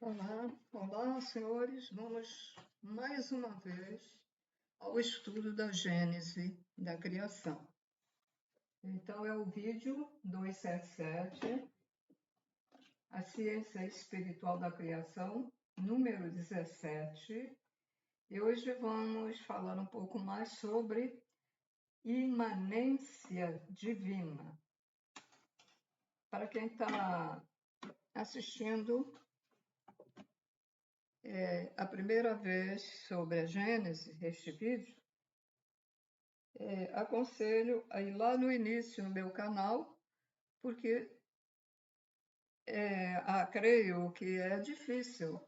Olá, senhores. Vamos mais uma vez ao estudo da Gênese da criação. Então, é o vídeo 277, a ciência espiritual da criação, número 17. E hoje vamos falar um pouco mais sobre imanência divina. Para quem está assistindo a primeira vez sobre a Gênese, este vídeo, aconselho a ir lá no início no meu canal, porque creio que é difícil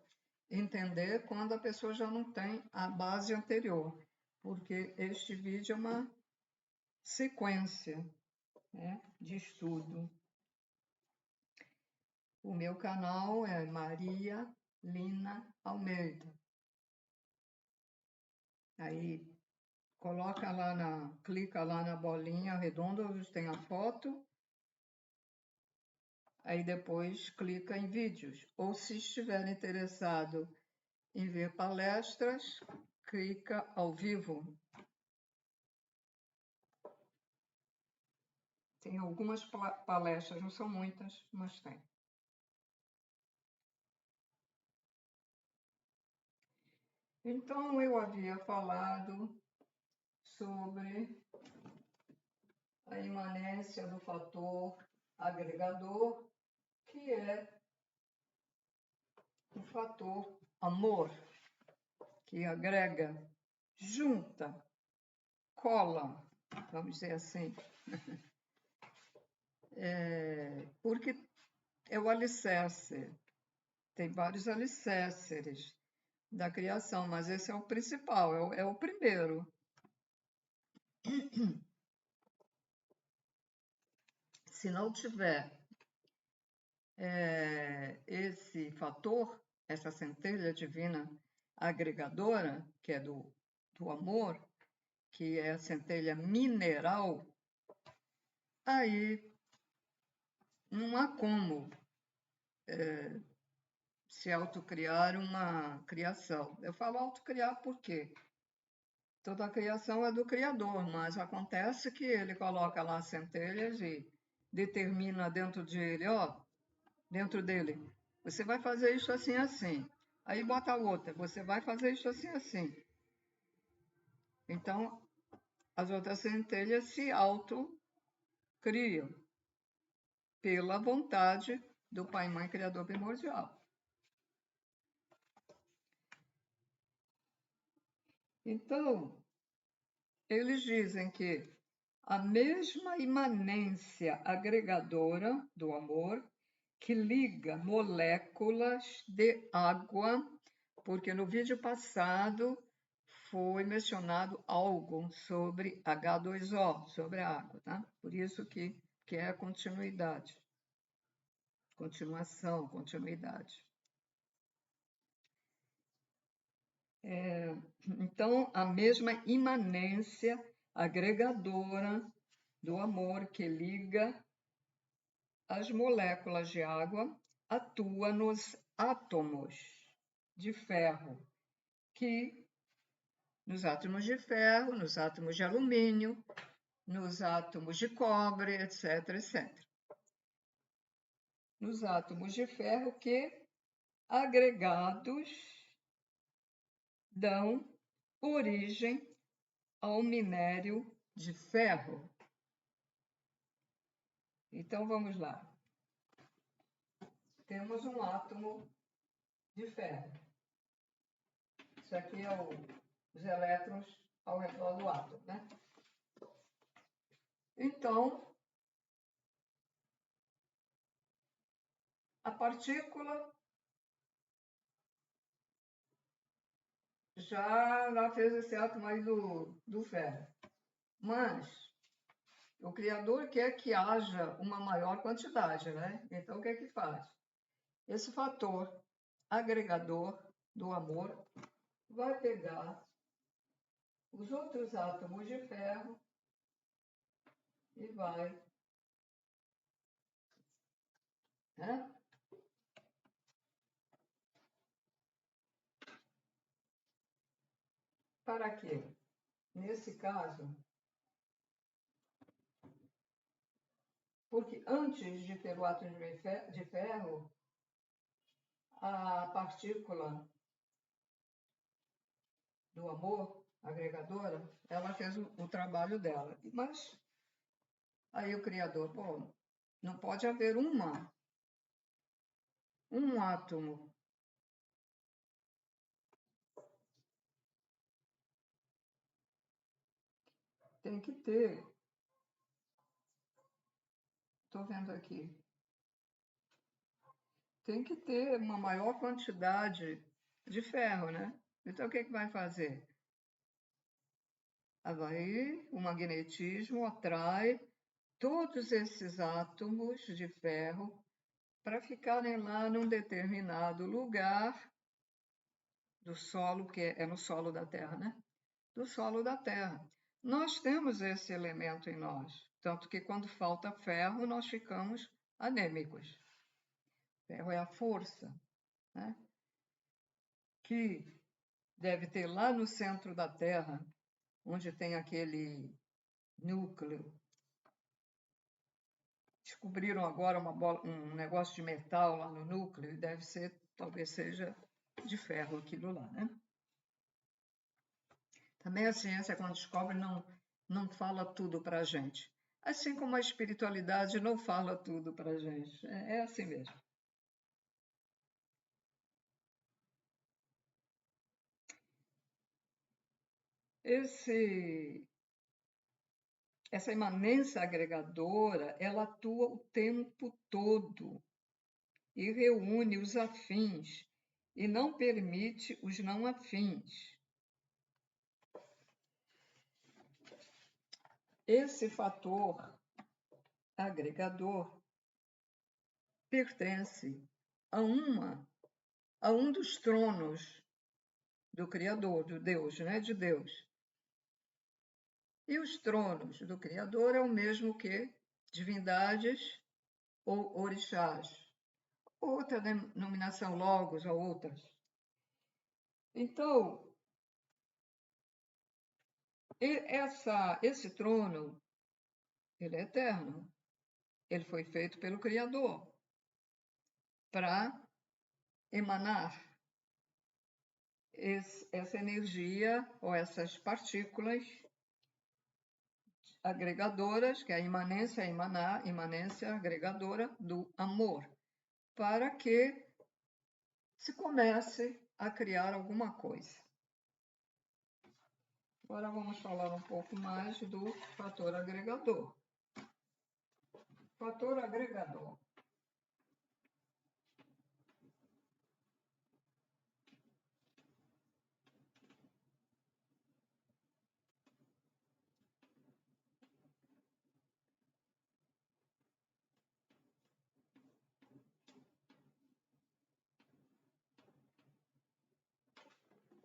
entender quando a pessoa já não tem a base anterior, porque este vídeo é uma sequência, né, de estudo. O meu canal é Maria Lina Almeida. Aí clica lá na bolinha redonda onde tem a foto. Aí depois clica em vídeos. Ou se estiver interessado em ver palestras, clica ao vivo. Tem algumas palestras, não são muitas, mas tem. Então, eu havia falado sobre a imanência do fator agregador, que é o fator amor, que agrega, junta, cola, vamos dizer assim. Porque é o alicerce. Tem vários alicerces da criação, mas esse é o principal, é o primeiro. Se não tiver esse fator, essa centelha divina agregadora, que é do amor, que é a centelha mineral, aí não há como se autocriar uma criação. Eu falo autocriar por quê? Toda a criação é do Criador, mas acontece que ele coloca lá centelhas e determina dentro dele, você vai fazer isso assim, assim. Aí bota outra, você vai fazer isso assim, assim. Então, as outras centelhas se autocriam pela vontade do Pai, Mãe, Criador primordial. Então, eles dizem que a mesma imanência agregadora do amor que liga moléculas de água, porque no vídeo passado foi mencionado algo sobre H2O, sobre a água, tá? Por isso que é a continuidade. Continuação, continuidade. Então, a mesma imanência agregadora do amor que liga as moléculas de água atua nos átomos de ferro, nos átomos de ferro, nos átomos de alumínio, nos átomos de cobre, etc, etc. Nos átomos de ferro que, agregados, dão origem ao minério de ferro. Então, vamos lá. Temos um átomo de ferro. Isso aqui é os elétrons ao redor do átomo, né? Então, a partícula já fez esse átomo aí do ferro. Mas o Criador quer que haja uma maior quantidade, né? Então, o que é que faz? Esse fator agregador do amor vai pegar os outros átomos de ferro e vai, né, Para quê? Nesse caso, porque antes de ter o átomo de ferro, a partícula do amor, agregadora, ela fez o trabalho dela. Mas aí o Criador, pô, não pode haver um átomo. Tem que ter. Estou vendo aqui. Tem que ter uma maior quantidade de ferro, né? Então o que vai fazer? Aí o magnetismo atrai todos esses átomos de ferro para ficarem lá num determinado lugar do solo, que é no solo da Terra, né? Do solo da Terra. Nós temos esse elemento em nós, tanto que quando falta ferro, nós ficamos anêmicos. Ferro é a força, né? Que deve ter lá no centro da Terra, onde tem aquele núcleo. Descobriram agora um negócio de metal lá no núcleo, e deve ser, talvez seja de ferro aquilo lá, né? Também a ciência, quando descobre, não fala tudo para a gente. Assim como a espiritualidade não fala tudo para a gente. É assim mesmo. Essa imanência agregadora, ela atua o tempo todo e reúne os afins e não permite os não afins. Esse fator agregador pertence a um dos tronos do Criador, do Deus, né? De Deus. E os tronos do Criador é o mesmo que divindades ou orixás. Outra denominação, logos ou outras. Então, esse trono, ele é eterno. Ele foi feito pelo Criador para emanar essa energia ou essas partículas agregadoras, que é a imanência, imanência agregadora do amor, para que se comece a criar alguma coisa. Agora vamos falar um pouco mais do fator agregador. Fator agregador.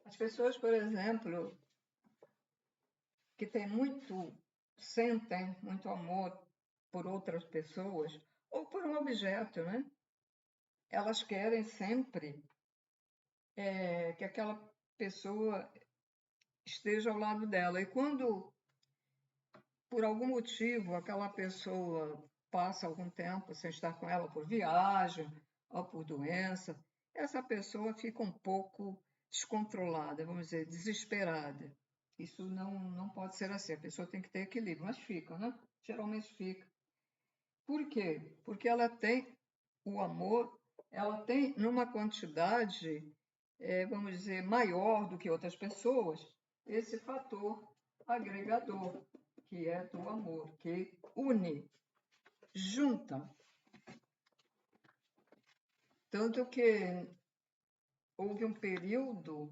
As pessoas, por exemplo, que sentem muito amor por outras pessoas ou por um objeto, né? Elas querem sempre que aquela pessoa esteja ao lado dela. E quando, por algum motivo, aquela pessoa passa algum tempo sem estar com ela por viagem ou por doença, essa pessoa fica um pouco descontrolada, vamos dizer, desesperada. Isso não pode ser assim, a pessoa tem que ter equilíbrio, mas fica, né? Geralmente fica. Por quê? Porque ela tem o amor, ela tem numa quantidade, vamos dizer, maior do que outras pessoas, esse fator agregador, que é do amor, que une, junta. Tanto que houve um período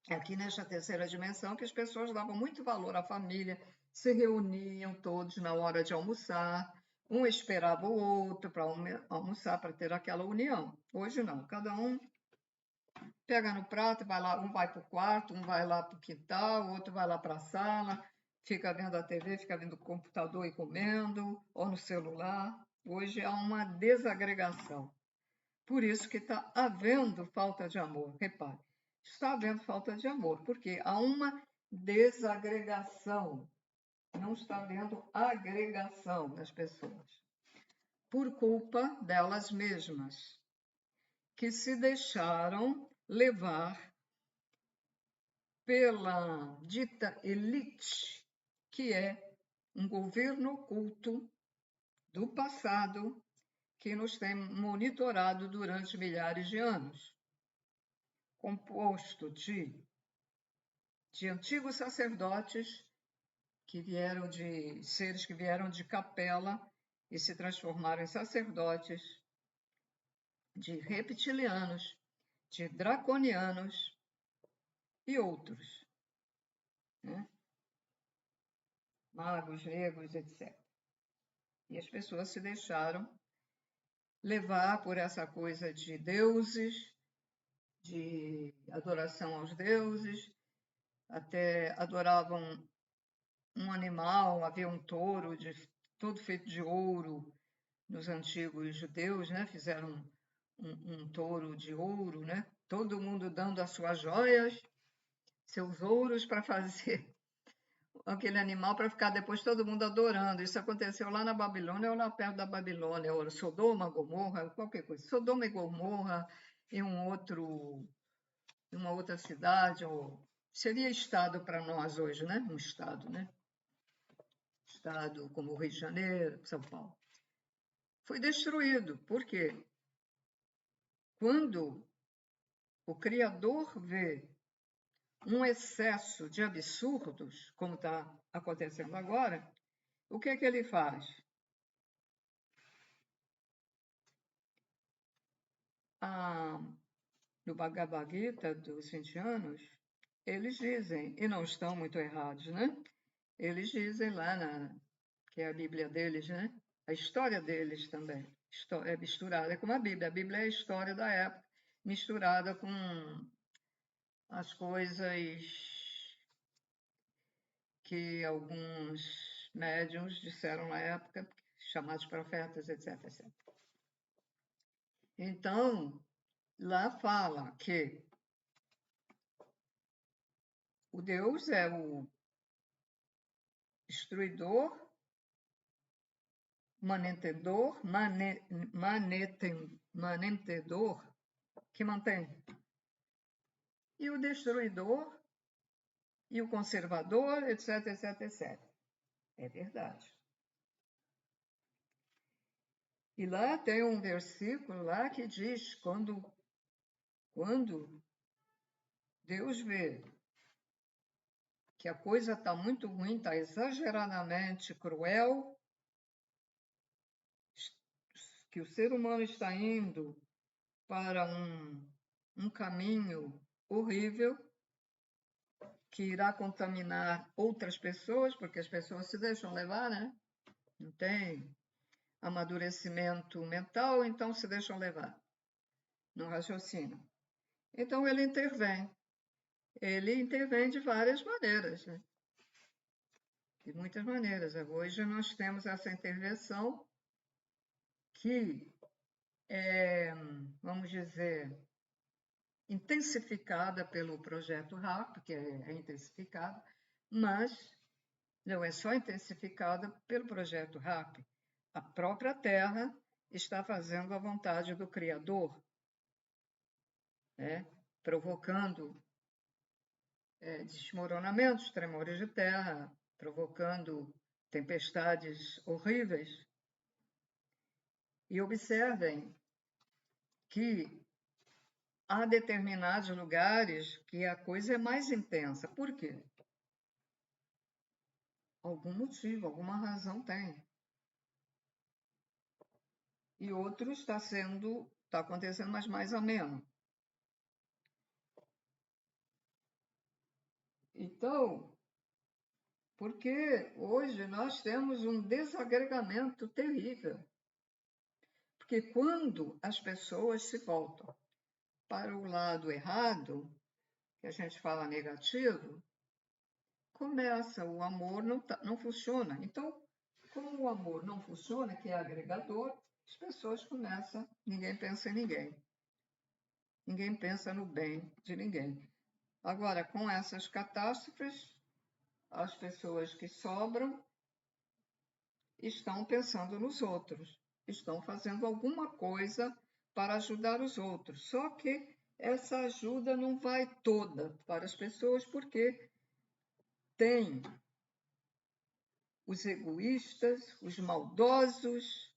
aqui nesta terceira dimensão que as pessoas davam muito valor à família, se reuniam todos na hora de almoçar, um esperava o outro para almoçar, para ter aquela união. Hoje não, cada um pega no prato, vai lá, um vai para o quarto, um vai lá para o quintal, o outro vai lá para a sala, fica vendo a TV, fica vendo o computador e comendo, ou no celular. Hoje há uma desagregação. Por isso que está havendo falta de amor. Repare, está havendo falta de amor, porque há uma desagregação, não está havendo agregação das pessoas, por culpa delas mesmas, que se deixaram levar pela dita elite, que é um governo oculto do passado que nos tem monitorado durante milhares de anos, composto de antigos sacerdotes que vieram de seres que vieram de capela e se transformaram em sacerdotes, de reptilianos, de draconianos e outros, né? Magos, negros, etc. E as pessoas se deixaram levar por essa coisa de deuses, de adoração aos deuses, até adoravam um animal, havia um touro todo feito de ouro nos antigos judeus, né? Fizeram um touro de ouro, né? Todo mundo dando as suas joias, seus ouros para fazer aquele animal para ficar depois todo mundo adorando. Isso aconteceu lá na Babilônia ou lá perto da Babilônia, ou Sodoma, Gomorra, qualquer coisa. Sodoma e Gomorra em uma outra cidade, ou seria estado para nós hoje, né? Um estado, né? Estado como o Rio de Janeiro, São Paulo. Foi destruído. Por quê? Quando o Criador vê um excesso de absurdos, como está acontecendo agora, o que é que ele faz? No Bhagavad Gita dos indianos, eles dizem, e não estão muito errados, né? Eles dizem lá, que é a Bíblia deles, né? A história deles também é misturada com a Bíblia. A Bíblia é a história da época, misturada com as coisas que alguns médiuns disseram na época, chamados profetas, etc, etc. Então, lá fala que o Deus é o destruidor, manetedor, que mantém. E o destruidor, e o conservador, etc, etc, etc. É verdade. E lá tem um versículo lá que diz, quando Deus vê que a coisa está muito ruim, está exageradamente cruel, que o ser humano está indo para um caminho horrível, que irá contaminar outras pessoas, porque as pessoas se deixam levar, né? Não tem amadurecimento mental, então se deixam levar, não raciocinam. Então ele intervém. Ele intervém de várias maneiras, né? De muitas maneiras. Hoje nós temos essa intervenção que é, vamos dizer, intensificada pelo projeto RAP, que é intensificada, mas não é só intensificada pelo projeto RAP. A própria Terra está fazendo a vontade do Criador, né? Provocando desmoronamentos, tremores de terra, provocando tempestades horríveis. E observem que há determinados lugares que a coisa é mais intensa. Por quê? Algum motivo, alguma razão tem. E outros está acontecendo, mas mais ameno. Então, porque hoje nós temos um desagregamento terrível. Porque quando as pessoas se voltam para o lado errado, que a gente fala negativo, começa, o amor não funciona. Então, como o amor não funciona, que é agregador, as pessoas começam, ninguém pensa em ninguém. Ninguém pensa no bem de ninguém. Agora, com essas catástrofes, as pessoas que sobram estão pensando nos outros, estão fazendo alguma coisa para ajudar os outros. Só que essa ajuda não vai toda para as pessoas, porque tem os egoístas, os maldosos,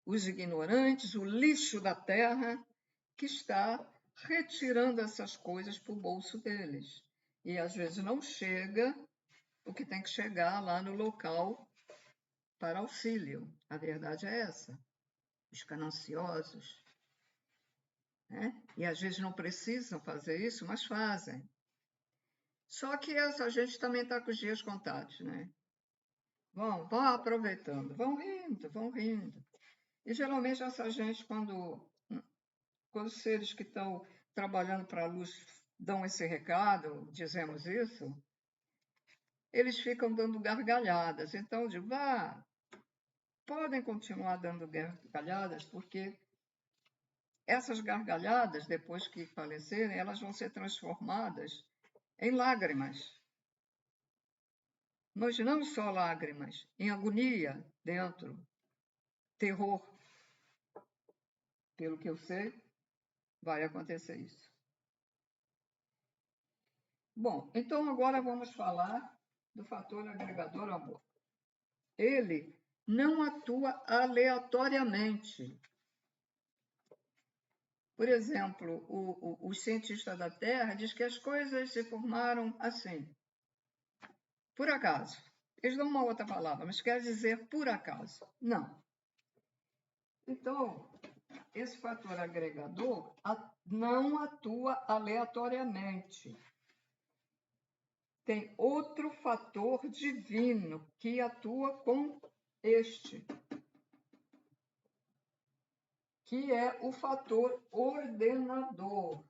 os ignorantes, o lixo da terra, que está retirando essas coisas para o bolso deles. E às vezes não chega o que tem que chegar lá no local para auxílio. A verdade é essa. Os gananciosos, né? E às vezes não precisam fazer isso, mas fazem. Só que essa gente também está com os dias contados, né? Vão aproveitando, vão rindo, vão rindo. E geralmente essa gente, quando os seres que estão trabalhando para a luz dão esse recado, dizemos isso, eles ficam dando gargalhadas. Então, eu digo, podem continuar dando gargalhadas, porque essas gargalhadas, depois que falecerem, elas vão ser transformadas em lágrimas. Mas não só lágrimas, em agonia dentro, terror. Pelo que eu sei, vai acontecer isso. Bom, então agora vamos falar do fator agregador amor. Ele não atua aleatoriamente. Por exemplo, o cientista da Terra diz que as coisas se formaram assim, por acaso. Eles dão uma outra palavra, mas quer dizer por acaso. Não. Então, esse fator agregador não atua aleatoriamente. Tem outro fator divino que atua com este, que é o fator ordenador.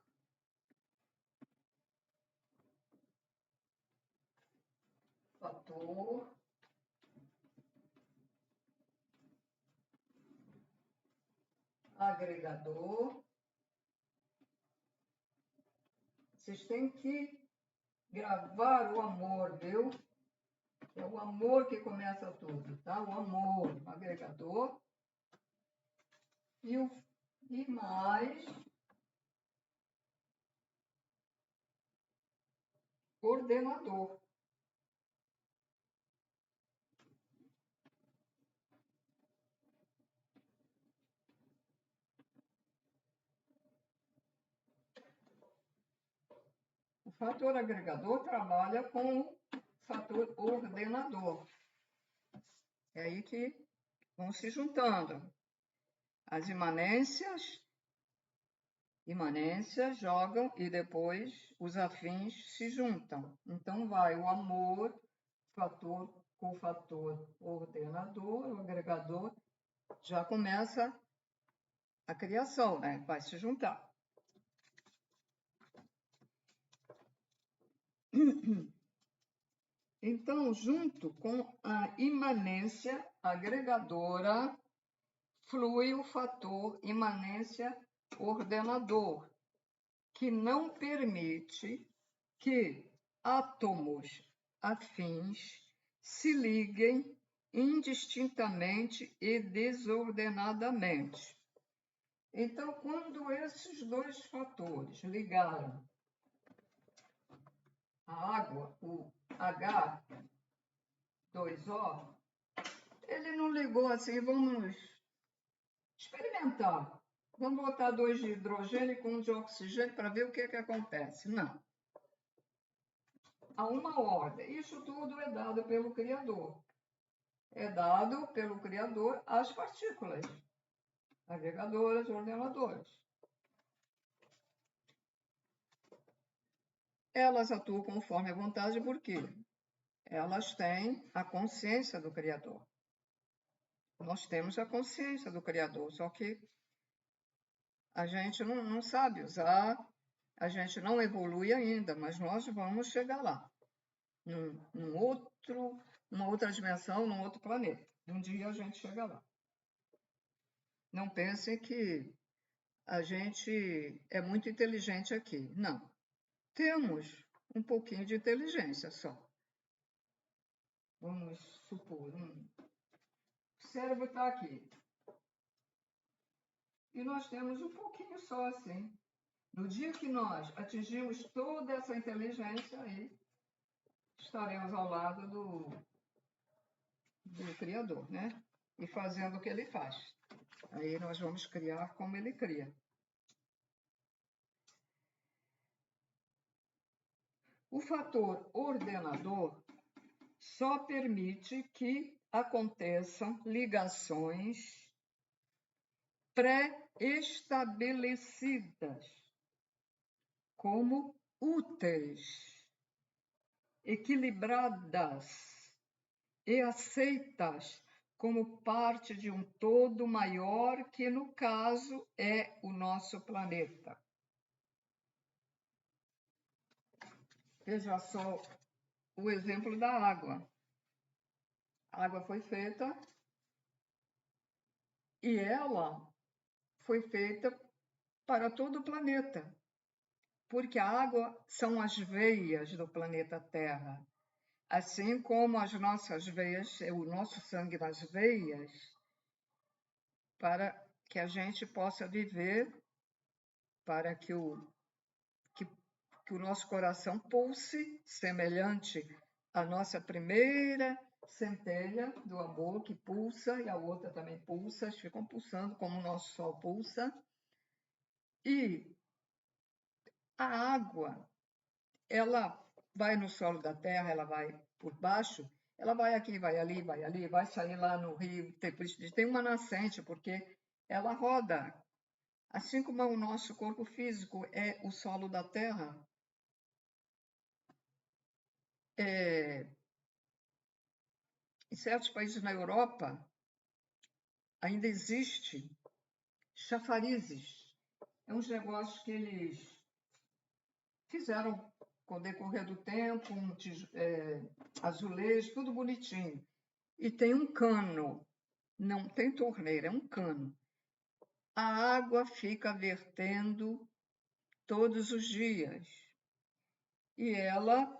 Fator agregador. Vocês têm que gravar o amor, viu? É o amor que começa tudo, tá? O amor, o agregador. E mais ordenador. O fator agregador trabalha com o fator ordenador. É aí que vão se juntando. As imanências jogam e depois os afins se juntam. Então vai o amor, fator com o fator ordenador, o agregador, já começa a criação, né? Vai se juntar. Então, junto com a imanência agregadora, flui o fator imanência ordenador, que não permite que átomos afins se liguem indistintamente e desordenadamente. Então, quando esses dois fatores ligaram a água, o H2O, ele não ligou assim, vamos experimentar. Vamos botar 2 de hidrogênio com 1 de oxigênio para ver o que acontece. Não. Há uma ordem. Isso tudo é dado pelo Criador. É dado pelo Criador às partículas agregadoras, ordenadoras. Elas atuam conforme a vontade porque elas têm a consciência do Criador. Nós temos a consciência do Criador, só que a gente não sabe usar, a gente não evolui ainda, mas nós vamos chegar lá, numa outra dimensão, num outro planeta. Um dia a gente chega lá. Não pensem que a gente é muito inteligente aqui. Não. Temos um pouquinho de inteligência só. Vamos supor, o cérebro está aqui. E nós temos um pouquinho só assim. No dia que nós atingimos toda essa inteligência, aí estaremos ao lado do Criador, né? E fazendo o que ele faz. Aí nós vamos criar como ele cria. O fator ordenador só permite que aconteçam ligações pré-estabelecidas como úteis, equilibradas e aceitas como parte de um todo maior que, no caso, é o nosso planeta. Veja só o exemplo da água. A água foi feita e ela foi feita para todo o planeta, porque a água são as veias do planeta Terra. Assim como as nossas veias, o nosso sangue nas veias, para que a gente possa viver, para que o nosso coração pulse semelhante à nossa primeira centelha do amor, que pulsa, e a outra também pulsa, eles ficam pulsando como o nosso sol pulsa. E a água, ela vai no solo da terra, ela vai por baixo, ela vai aqui, vai ali, vai sair lá no rio, tem uma nascente, porque ela roda. Assim como o nosso corpo físico é o solo da terra, em certos países na Europa, ainda existe chafarizes. É uns negócios que eles fizeram com o decorrer do tempo, azulejo, tudo bonitinho. E tem um cano, não tem torneira, é um cano. A água fica vertendo todos os dias. E ela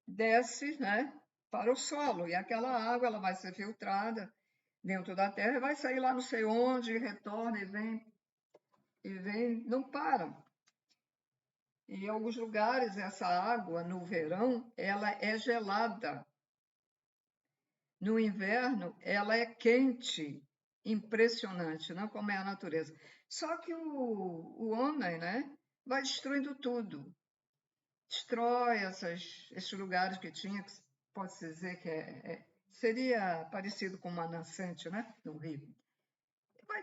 desce, né, para o solo. E aquela água ela vai ser filtrada dentro da terra e vai sair lá não sei onde, retorna e vem, não param. Em alguns lugares, essa água, no verão, ela é gelada. No inverno, ela é quente, impressionante, não como é a natureza. Só que o homem, né, vai destruindo tudo. Destrói esses lugares que tinha, que pode-se dizer que seria parecido com uma nascente, né, no rio. Vai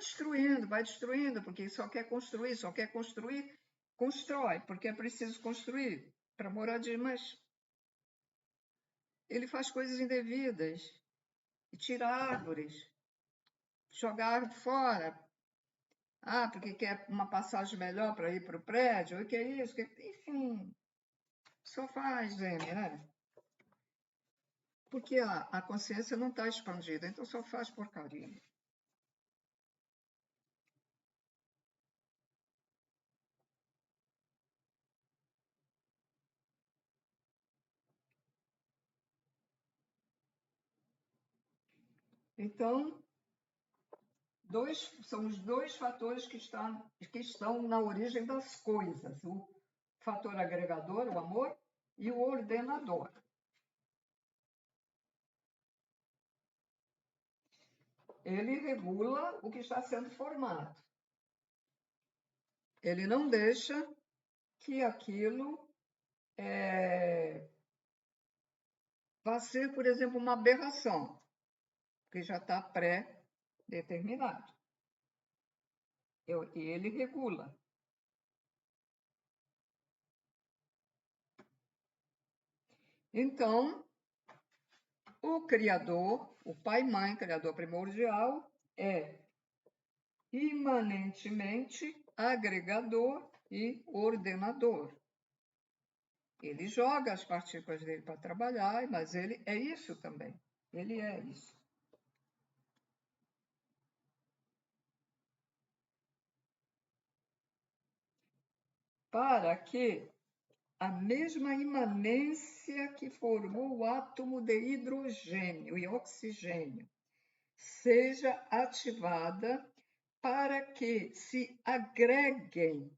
destruindo, porque só quer construir, constrói, porque é preciso construir para moradia, mas ele faz coisas indevidas, e tira árvores, jogar fora. Ah, porque quer uma passagem melhor para ir para o prédio, o que é isso? Enfim, só faz, gente, né? Porque a consciência não está expandida, então só faz porcaria. Então, são os dois fatores que estão na origem das coisas: o fator agregador, o amor, e o ordenador. Ele regula o que está sendo formado. Ele não deixa que aquilo vá ser, por exemplo, uma aberração, que já está pré-determinado. E ele regula. Então, o Criador, o Pai-Mãe, Criador primordial, é imanentemente agregador e ordenador. Ele joga as partículas dele para trabalhar, mas ele é isso também. Ele é isso. Para que a mesma imanência que formou o átomo de hidrogênio e oxigênio seja ativada para que se agreguem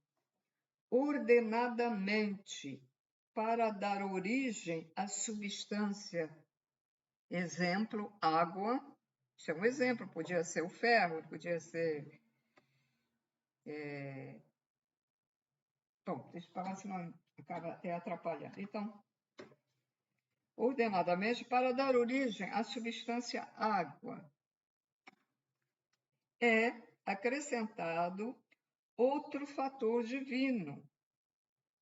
ordenadamente para dar origem à substância. Exemplo, água. Isso é um exemplo, podia ser o ferro, podia ser... Bom, deixa eu falar, senão acaba até atrapalhando. Então, ordenadamente para dar origem à substância água. É acrescentado outro fator divino,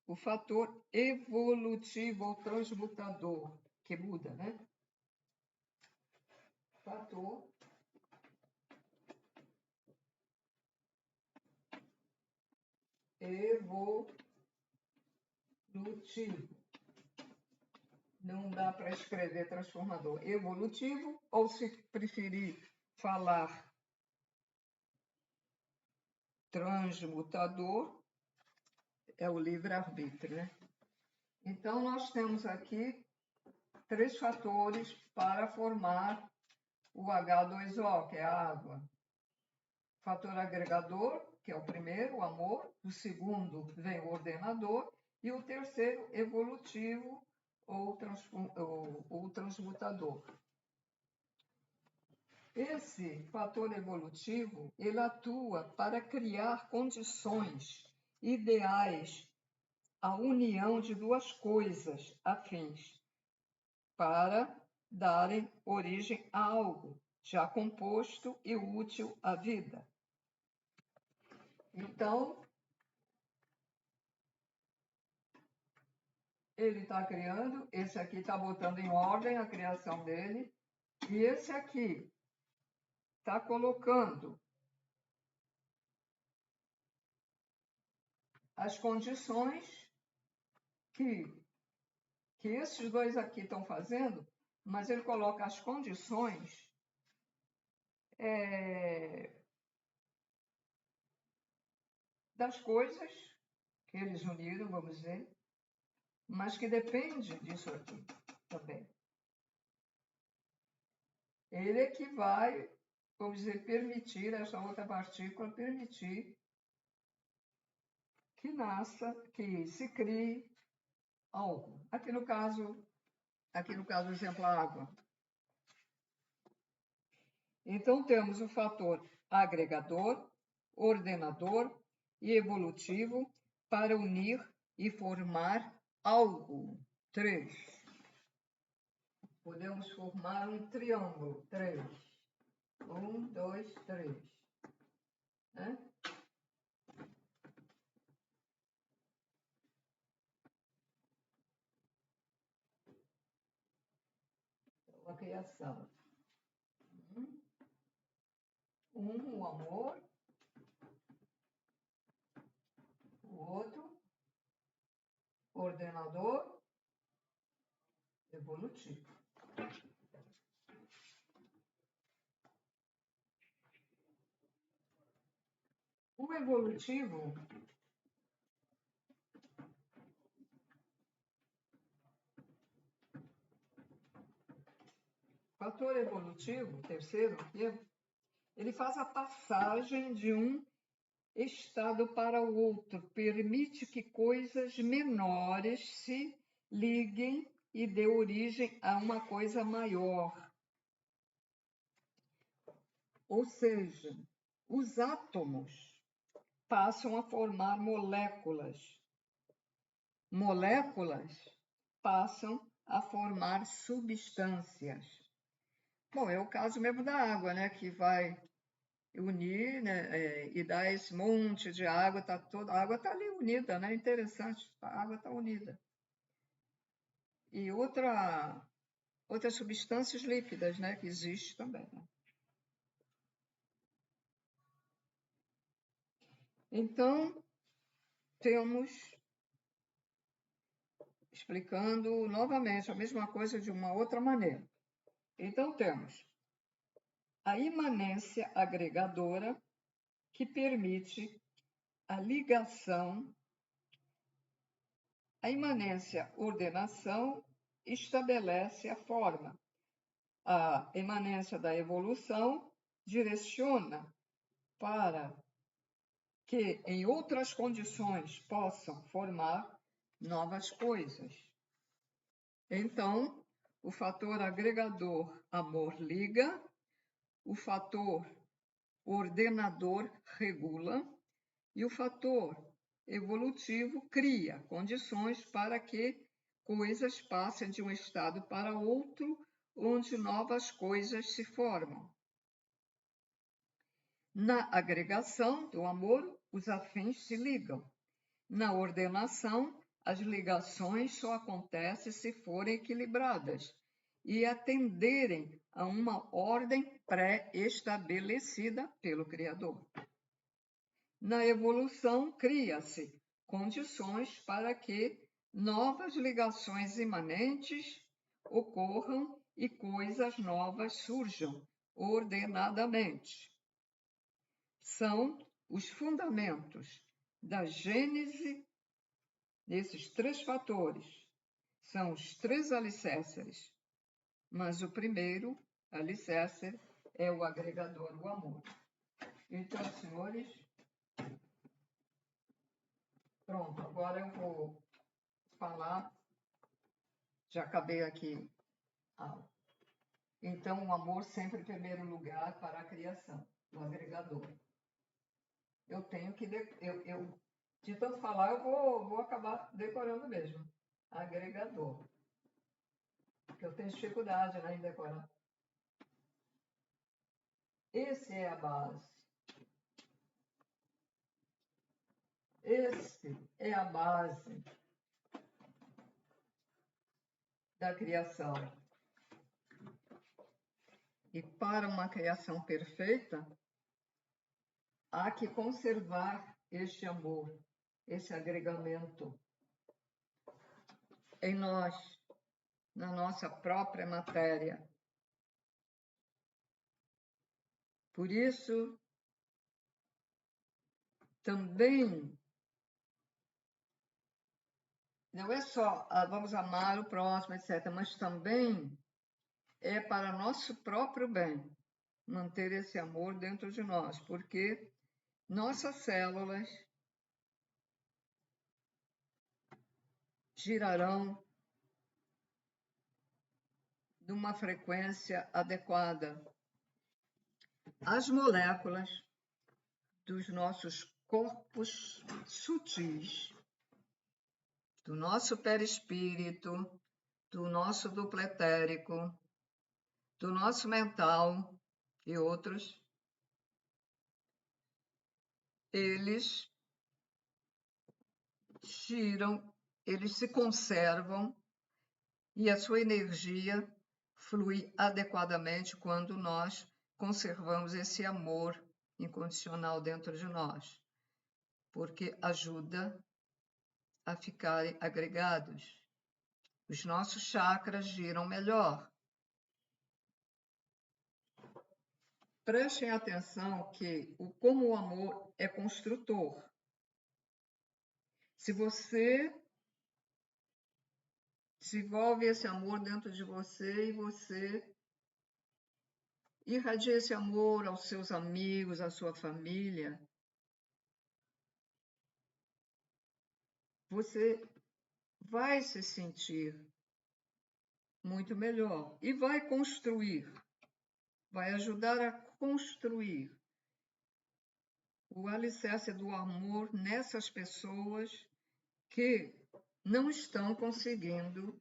o fator evolutivo ou transmutador, que muda, né? Fator evolutivo. Não dá para escrever transformador. Evolutivo, ou se preferir falar transmutador, é o livre-arbítrio, né? Então, nós temos aqui 3 fatores para formar o H2O, que é a água. Fator agregador, que é o primeiro, o amor. O segundo vem o ordenador. E o terceiro, evolutivo ou transmutador. Esse fator evolutivo, ele atua para criar condições ideais à união de 2 coisas afins, para darem origem a algo já composto e útil à vida. Então, ele está criando, esse aqui está botando em ordem a criação dele, e esse aqui está colocando as condições que esses 2 aqui estão fazendo, mas ele coloca as condições das coisas que eles uniram, vamos dizer, mas que depende disso aqui também. Ele é que vai, vamos dizer, permitir, essa outra partícula, permitir que nasça, que se crie algo. Aqui no caso, o exemplo, a água. Então, temos o fator agregador, ordenador e evolutivo para unir e formar algo. 3. Podemos formar um triângulo. 3. 1, 2, 3. Né? Então, a criação. Um, o amor. O outro, ordenador, evolutivo. O evolutivo fator evolutivo, terceiro, ele faz a passagem de um estado para o outro, permite que coisas menores se liguem e dê origem a uma coisa maior. Ou seja, os átomos passam a formar moléculas. Moléculas passam a formar substâncias. Bom, é o caso mesmo da água, né? Que vai unir, né? E dar esse monte de água, a água está ali unida, né? Interessante, a água está unida. E outras substâncias líquidas, né? Que existe também, né? Então, temos, explicando novamente a mesma coisa de uma outra maneira. Então, temos a imanência agregadora, que permite a ligação A imanência ordenação estabelece a forma. A imanência da evolução direciona para que em outras condições possam formar novas coisas. Então, o fator agregador amor liga, o fator ordenador regula e o fator evolutivo cria condições para que coisas passem de um estado para outro, onde novas coisas se formam. Na agregação do amor, os afins se ligam. Na ordenação, as ligações só acontecem se forem equilibradas e atenderem a uma ordem pré-estabelecida pelo Criador. Na evolução, cria-se condições para que novas ligações imanentes ocorram e coisas novas surjam ordenadamente. São os fundamentos da gênese desses três fatores. São os três alicerces, mas o primeiro alicerce é o agregador, o amor. Então, senhores, pronto, agora eu vou falar, já acabei aqui. Então, o amor sempre em primeiro lugar para a criação, o agregador. Eu tenho que, de tanto falar, eu vou acabar decorando mesmo. Agregador. Porque eu tenho dificuldade, né, em decorar. Esse é a base. Esse é a base da criação. E para uma criação perfeita, há que conservar este amor, esse agregamento em nós, na nossa própria matéria. Por isso, também, não é só vamos amar o próximo, etc., mas também é para nosso próprio bem manter esse amor dentro de nós, porque nossas células girarão numa frequência adequada. As moléculas dos nossos corpos sutis, do nosso perispírito, do nosso duplo etérico, do nosso mental e outros, eles giram, eles se conservam e a sua energia flui adequadamente quando nós conservamos esse amor incondicional dentro de nós, porque ajuda a ficarem agregados. Os nossos chakras giram melhor. Prestem atenção que como o amor é construtor. Se você desenvolve esse amor dentro de você e você irradia esse amor aos seus amigos, à sua família, você vai se sentir muito melhor e vai construir, vai ajudar a construir o alicerce do amor nessas pessoas que não estão conseguindo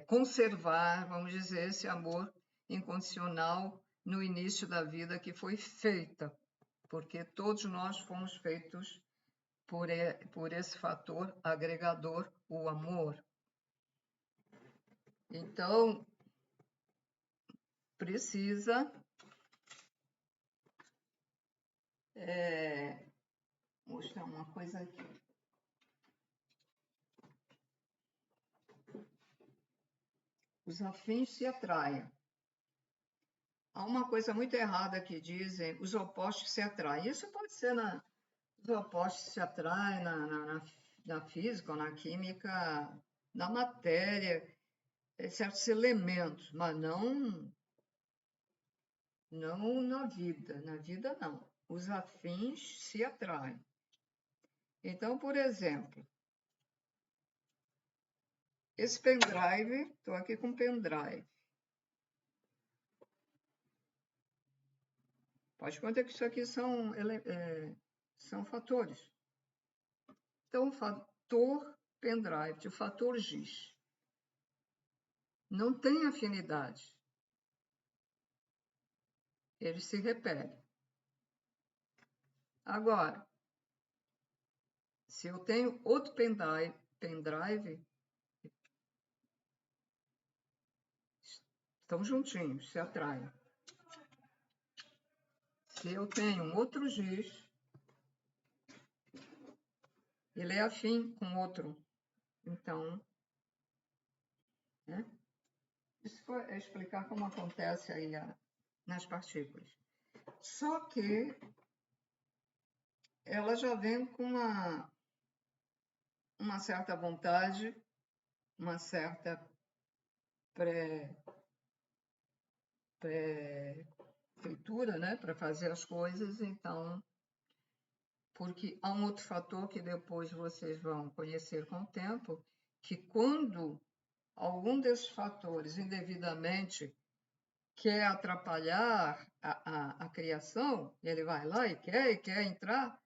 conservar, vamos dizer, esse amor incondicional no início da vida que foi feita, porque todos nós fomos feitos por esse fator agregador, o amor. Então, precisa mostrar uma coisa aqui. Os afins se atraem. Há uma coisa muito errada que dizem, os opostos se atraem. Isso pode ser os opostos se atraem na física ou na química, na matéria, certos elementos, mas não na vida. Na vida, não. Os afins se atraem. Então, por exemplo, esse pendrive, estou aqui com pendrive. Faz conta que isso aqui são fatores. Então, o fator pendrive, o fator X, não tem afinidade. Ele se repele. Agora, se eu tenho outro pendrive, estão juntinhos, se atraem. Se eu tenho um outro giz, ele é afim com outro. Então, né? Isso é explicar como acontece aí nas partículas. Só que ela já vem com uma certa vontade, uma certa pré-feitura, né, para fazer as coisas. Então, porque há um outro fator que depois vocês vão conhecer com o tempo, que quando algum desses fatores indevidamente quer atrapalhar a criação, ele vai lá e quer entrar,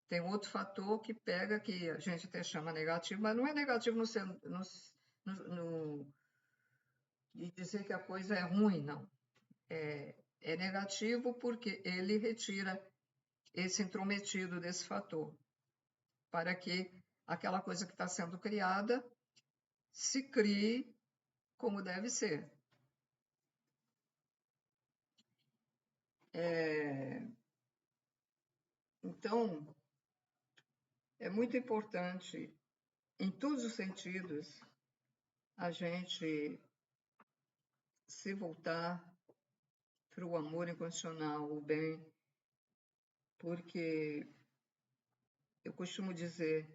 tem outro fator que pega, que a gente até chama negativo, mas não é negativo de dizer que a coisa é ruim, não. É negativo porque ele retira esse intrometido desse fator, para que aquela coisa que está sendo criada se crie como deve ser. Então, é muito importante, em todos os sentidos, a gente se voltar para o amor incondicional, o bem, porque eu costumo dizer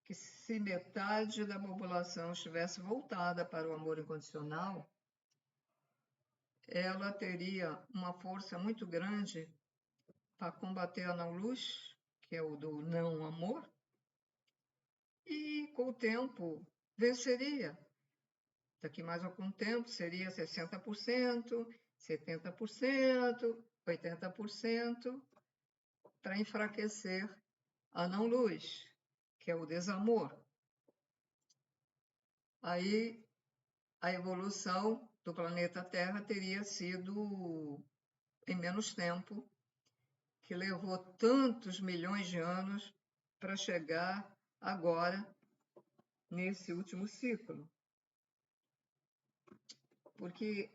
que se metade da população estivesse voltada para o amor incondicional, ela teria uma força muito grande para combater a não-luz, que é o do não-amor, e com o tempo venceria. Daqui mais algum tempo seria 60%, 70%, 80%, para enfraquecer a não-luz, que é o desamor. Aí a evolução do planeta Terra teria sido em menos tempo, que levou tantos milhões de anos para chegar agora nesse último ciclo. Porque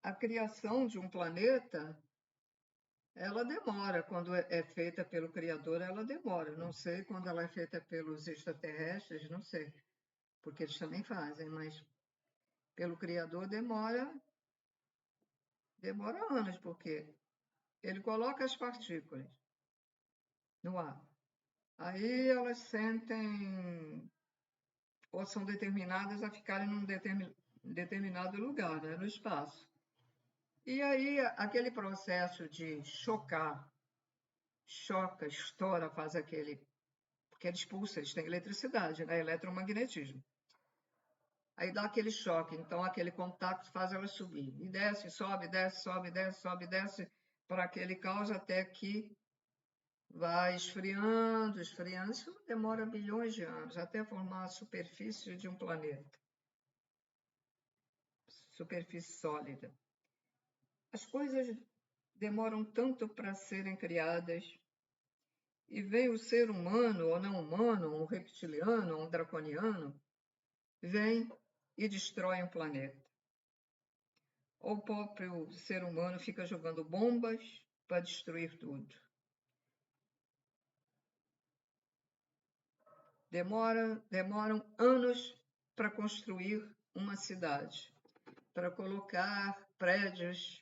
a criação de um planeta, ela demora. Quando é feita pelo Criador, ela demora. Não sei quando ela é feita pelos extraterrestres, não sei, porque eles também fazem, mas pelo Criador demora anos, porque ele coloca as partículas no ar. Aí elas sentem, ou são determinadas a ficarem num determinado lugar, né, no espaço. E aí aquele processo de choca, estoura, faz aquele, porque eles pulsam, eles têm eletricidade, né, eletromagnetismo. Aí dá aquele choque, então aquele contato faz ela subir. E desce, sobe, desce, sobe, desce, sobe, desce, para aquele caos até que vai esfriando, esfriando. Isso demora bilhões de anos, até formar a superfície de um planeta. Superfície sólida. As coisas demoram tanto para serem criadas, e vem o ser humano, ou não humano, um reptiliano, um draconiano, vem e destrói um planeta. Ou o próprio ser humano fica jogando bombas para destruir tudo. Demoram anos para construir uma cidade, para colocar prédios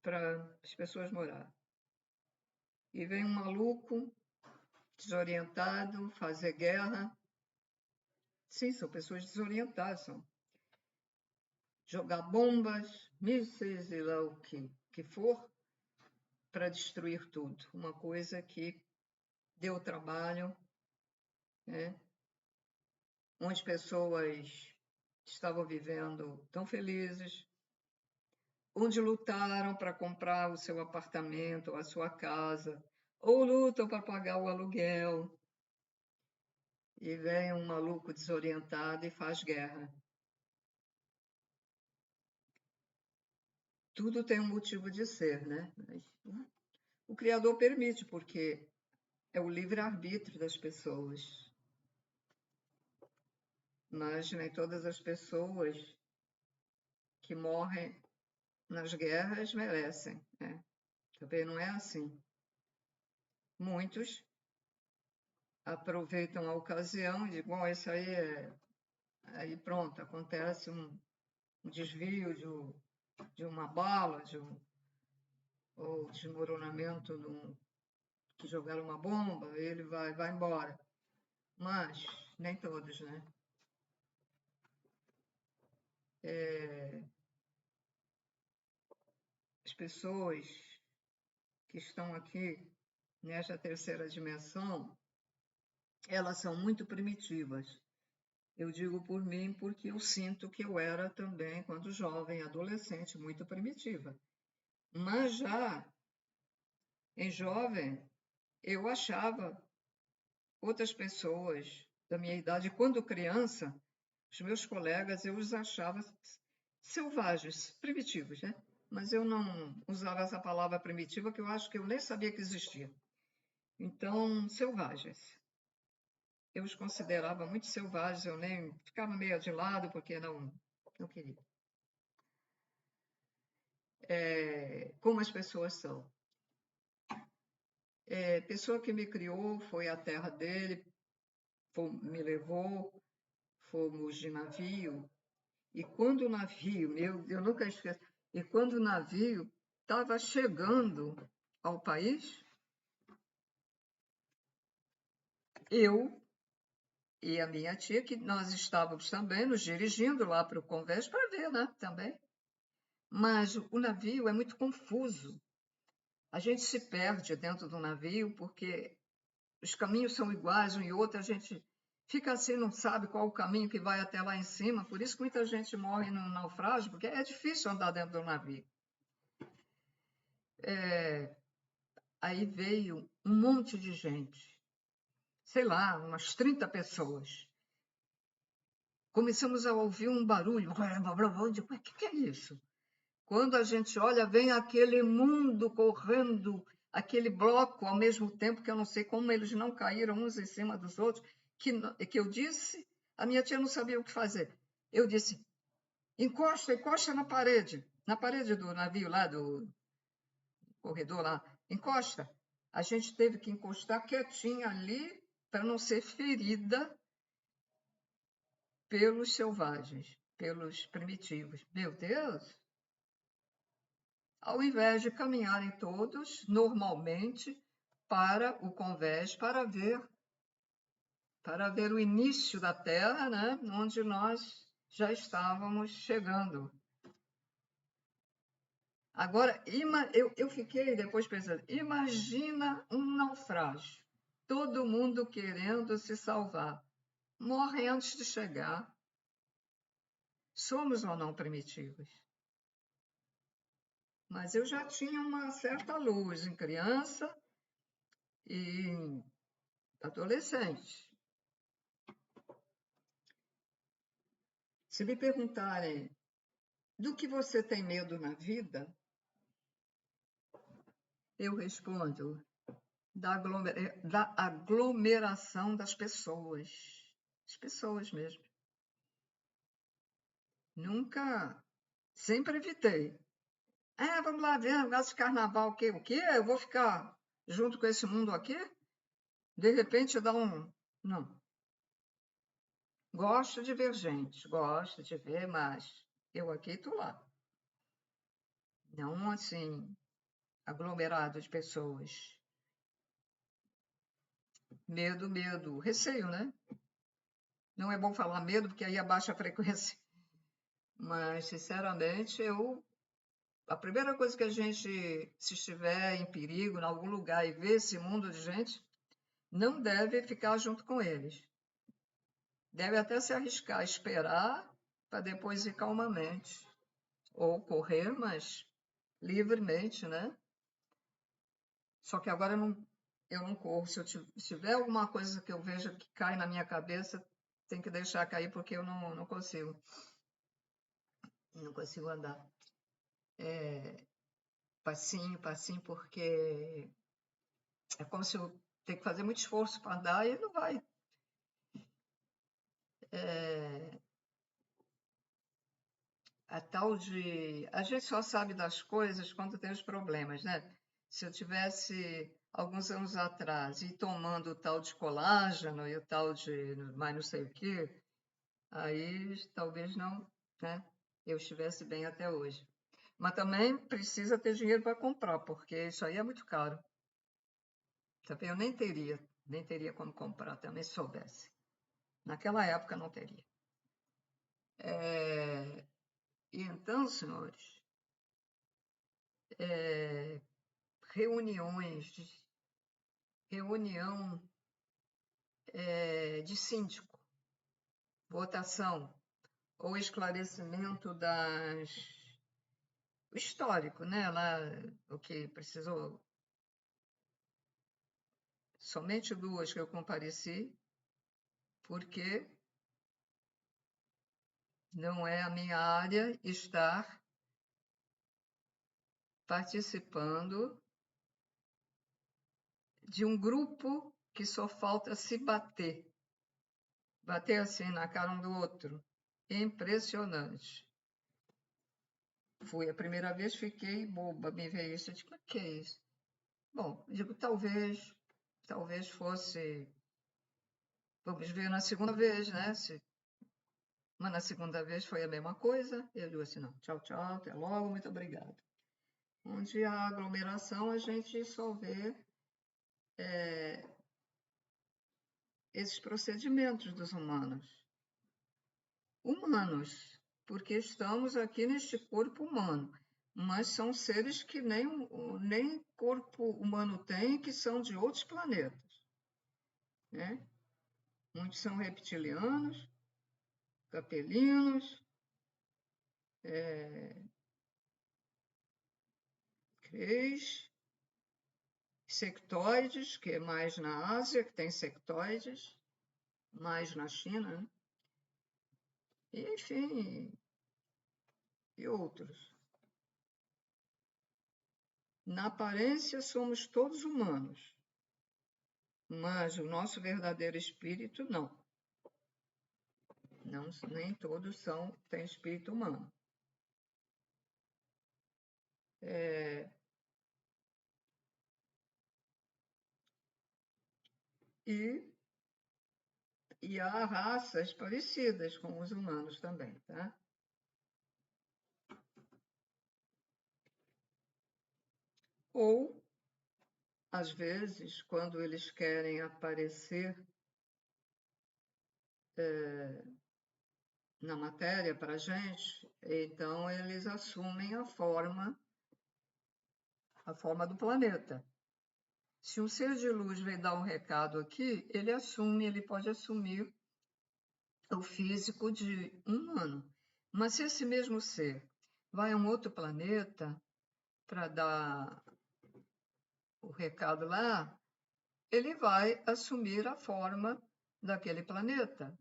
para as pessoas morar. E vem um maluco desorientado, fazer guerra. Sim, são pessoas desorientadas, são jogar bombas, mísseis e lá o que for para destruir tudo. Uma coisa que deu trabalho, né? Onde pessoas estavam vivendo tão felizes, onde lutaram para comprar o seu apartamento ou a sua casa, ou lutam para pagar o aluguel, e vem um maluco desorientado e faz guerra. Tudo tem um motivo de ser, né? Mas o Criador permite, porque é o livre-arbítrio das pessoas. Mas nem todas as pessoas que morrem nas guerras merecem, né? Também não é assim. Muitos aproveitam a ocasião e dizem, bom, isso aí é... Aí pronto, acontece um desvio de uma bala, ou desmoronamento que jogaram uma bomba, ele vai embora. Mas nem todos, né? As pessoas que estão aqui nesta terceira dimensão, elas são muito primitivas. Eu digo por mim porque eu sinto que eu era também, quando jovem, adolescente, muito primitiva. Mas já em jovem, eu achava outras pessoas da minha idade, quando criança, os meus colegas, eu os achava selvagens, primitivos, né? Mas eu não usava essa palavra primitiva, que eu acho que eu nem sabia que existia. Então, selvagens. Eu os considerava muito selvagens, eu nem ficava meio de lado, porque não queria. Como as pessoas são. Pessoa que me criou foi a terra dele, me levou, fomos de navio, e quando o navio, eu nunca esqueço, e quando o navio estava chegando ao país, eu e a minha tia, que nós estávamos também nos dirigindo lá para o convés para ver, né, também. Mas o navio é muito confuso. A gente se perde dentro do navio porque os caminhos são iguais um e outro, a gente fica assim, não sabe qual o caminho que vai até lá em cima. Por isso que muita gente morre no naufrágio, porque é difícil andar dentro do navio. Aí veio um monte de gente, sei lá, umas 30 pessoas. Começamos a ouvir um barulho. O que é isso? Quando a gente olha, vem aquele mundo correndo, aquele bloco ao mesmo tempo, que eu não sei como eles não caíram uns em cima dos outros, que eu disse, a minha tia não sabia o que fazer. Eu disse, encosta na parede do navio lá, do corredor lá, encosta. A gente teve que encostar quietinha ali para não ser ferida pelos selvagens, pelos primitivos. Meu Deus! Ao invés de caminharem todos normalmente para o convés, para ver o início da Terra, né, onde nós já estávamos chegando. Agora, eu fiquei depois pensando, imagina um naufrágio, todo mundo querendo se salvar, morre antes de chegar. Somos ou não primitivos? Mas eu já tinha uma certa luz em criança e adolescente. Se me perguntarem do que você tem medo na vida, eu respondo da aglomeração das pessoas. As pessoas mesmo. Nunca, sempre evitei. Vamos lá ver, negócio de carnaval, o quê? O quê? Eu vou ficar junto com esse mundo aqui? De repente dá um... Não. Gosto de ver gente, gosto de ver, mas eu aqui e tu lá. Não assim, aglomerado de pessoas. Medo, receio, né? Não é bom falar medo, porque aí abaixa a frequência. Mas, sinceramente, a primeira coisa que a gente, se estiver em perigo, em algum lugar, e ver esse mundo de gente, não deve ficar junto com eles. Deve até se arriscar, esperar, para depois ir calmamente. Ou correr, mas livremente, né? Só que agora eu não corro. Se tiver alguma coisa que eu veja que cai na minha cabeça, tem que deixar cair, porque eu não consigo. Não consigo andar. Passinho, porque é como se eu tenho que fazer muito esforço para andar e não vai. A tal de. A gente só sabe das coisas quando tem os problemas, né? Se eu tivesse alguns anos atrás e tomando o tal de colágeno e o tal de mais não sei o quê, aí talvez não, né? Eu estivesse bem até hoje. Mas também precisa ter dinheiro para comprar, porque isso aí é muito caro. Também eu nem teria como comprar também se soubesse. Naquela época não teria. E então, senhores, reuniões, reunião de síndico, votação ou esclarecimento o histórico, né? Lá, o que precisou, somente 2 que eu compareci, porque não é a minha área estar participando de um grupo que só falta se bater. Bater assim na cara um do outro. Impressionante. Fui a primeira vez, fiquei boba, me veio isso. Eu digo, o que é isso? Bom, digo, talvez fosse. Vamos ver na segunda vez, né? Mas na segunda vez foi a mesma coisa. Eu digo assim, não, tchau, tchau, até logo, muito obrigado. Onde há aglomeração, a gente só vê esses procedimentos dos humanos. Humanos, porque estamos aqui neste corpo humano, mas são seres que nem corpo humano tem, que são de outros planetas, né? Muitos são reptilianos, capelinos, crês, sectoides, que é mais na Ásia, que tem sectoides, mais na China, né? E, enfim, e outros. Na aparência, somos todos humanos, mas o nosso verdadeiro espírito, não. Não, nem todos têm espírito humano. E, e há raças parecidas com os humanos também, tá? Ou, às vezes, quando eles querem aparecer na matéria para a gente, então eles assumem a forma do planeta. Se um ser de luz vem dar um recado aqui, ele pode assumir o físico de um humano. Mas se esse mesmo ser vai a um outro planeta para dar o recado lá, ele vai assumir a forma daquele planeta.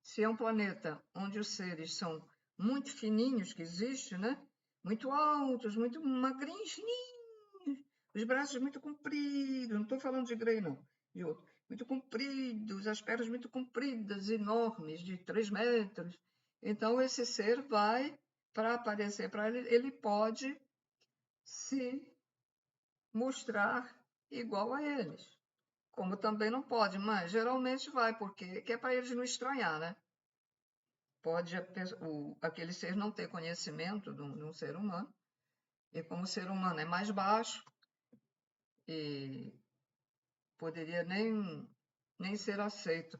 Se é um planeta onde os seres são muito fininhos, que existe, né? Muito altos, muito magrinhos, fininhos, os braços muito compridos, não estou falando de Grey, não, de outro, muito compridos, as pernas muito compridas, enormes, de 3 metros. Então, esse ser vai, para aparecer para ele, ele pode se mostrar igual a eles. Como também não pode, mas geralmente vai, porque é para eles não estranhar, né? Pode aquele ser não ter conhecimento de um ser humano, e como o ser humano é mais baixo, e poderia nem ser aceito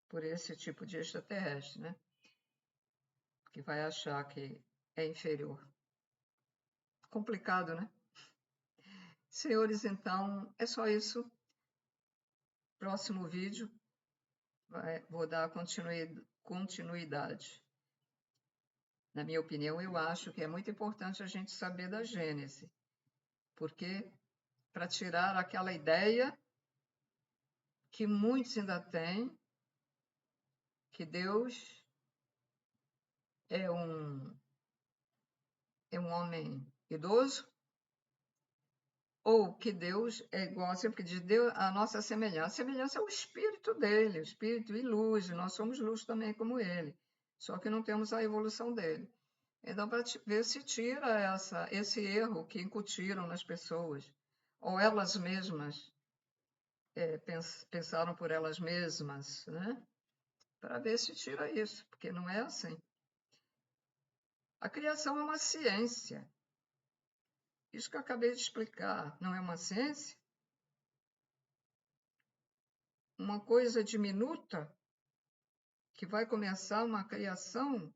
por esse tipo de extraterrestre, né? Que vai achar que é inferior. Complicado, né? Senhores, então, é só isso. Próximo vídeo, vou dar continuidade. Na minha opinião, eu acho que é muito importante a gente saber da Gênese, porque para tirar aquela ideia que muitos ainda têm, que Deus é um homem idoso, ou que Deus é igual, sempre que diz Deus, a nossa semelhança. A semelhança é o espírito dele, o espírito e luz, nós somos luz também como ele, só que não temos a evolução dele. Então, para ver se tira esse erro que incutiram nas pessoas, ou elas mesmas pensaram por elas mesmas, né? Para ver se tira isso, porque não é assim. A criação é uma ciência. Isso que eu acabei de explicar não é uma ciência? Uma coisa diminuta que vai começar uma criação,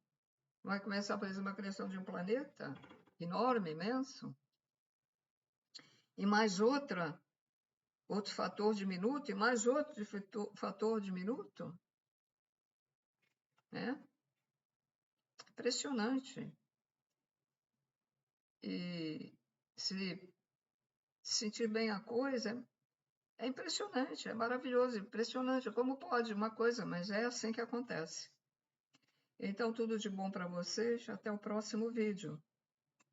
vai começar, por exemplo, a criação de um planeta enorme, imenso, e mais outro fator diminuto, e mais outro fator diminuto, né? Impressionante. E se sentir bem a coisa, é impressionante, é maravilhoso, impressionante. Como pode uma coisa, mas é assim que acontece. Então, tudo de bom para vocês. Até o próximo vídeo.